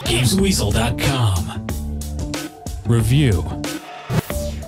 Gamesweasel.com. Review.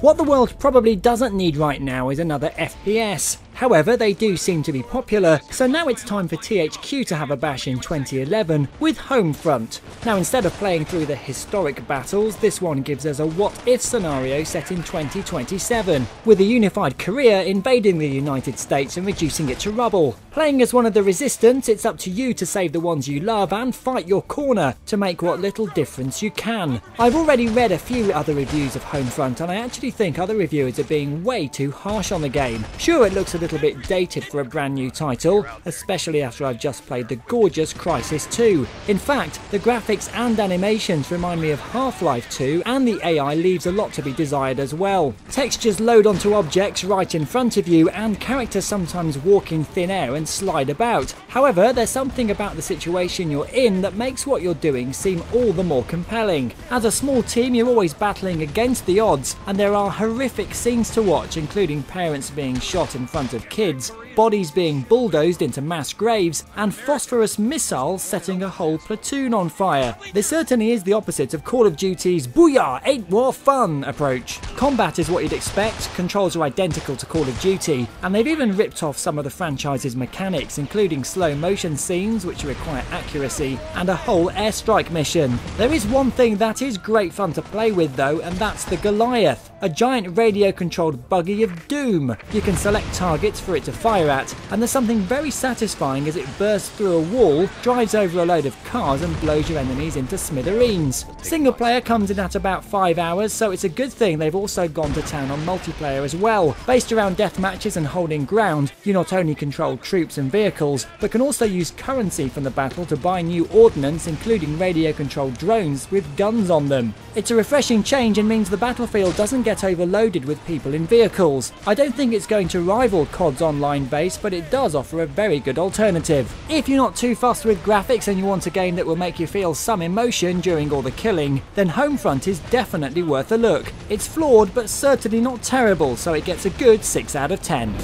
What the world probably doesn't need right now is another FPS. However, they do seem to be popular, so now it's time for THQ to have a bash in 2011 with Homefront. Now, instead of playing through the historic battles, this one gives us a what-if scenario set in 2027, with a unified Korea invading the United States and reducing it to rubble. Playing as one of the resistance, it's up to you to save the ones you love and fight your corner to make what little difference you can. I've already read a few other reviews of Homefront, and I actually think other reviewers are being way too harsh on the game. Sure, it looks a little bit dated for a brand new title, especially after I've just played the gorgeous Crysis 2. In fact, the graphics and animations remind me of Half-Life 2, and the AI leaves a lot to be desired as well. Textures load onto objects right in front of you, and characters sometimes walk in thin air and slide about. However, there's something about the situation you're in that makes what you're doing seem all the more compelling. As a small team, you're always battling against the odds, and there are horrific scenes to watch, including parents being shot in front of kids, bodies being bulldozed into mass graves, and phosphorus missiles setting a whole platoon on fire. This certainly is the opposite of Call of Duty's "Booyah, ain't war fun" approach. Combat is what you'd expect, controls are identical to Call of Duty, and they've even ripped off some of the franchise's mechanics, including slow motion scenes which require accuracy, and a whole airstrike mission. There is one thing that is great fun to play with though, and that's the Goliath, a giant radio controlled buggy of doom. You can select targets for it to fire at, and there's something very satisfying as it bursts through a wall, drives over a load of cars and blows your enemies into smithereens. Single player comes in at about 5 hours, so it's a good thing they've also gone to town on multiplayer as well. Based around death matches and holding ground, you not only control troops and vehicles, but can also use currency from the battle to buy new ordnance, including radio controlled drones with guns on them. It's a refreshing change and means the battlefield doesn't get overloaded with people in vehicles. I don't think it's going to rival COD's online base, but it does offer a very good alternative. If you're not too fussed with graphics and you want a game that will make you feel some emotion during all the killing, then Homefront is definitely worth a look. It's flawed but certainly not terrible, so it gets a good 6 out of 10.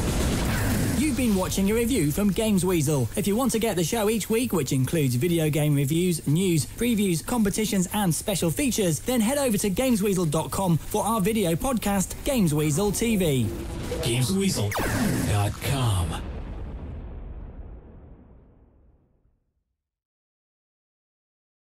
You've been watching a review from Gamesweasel. If you want to get the show each week, which includes video game reviews, news, previews, competitions and special features, then head over to Gamesweasel.com for our video podcast, Gamesweasel TV. Gamesweasel.com.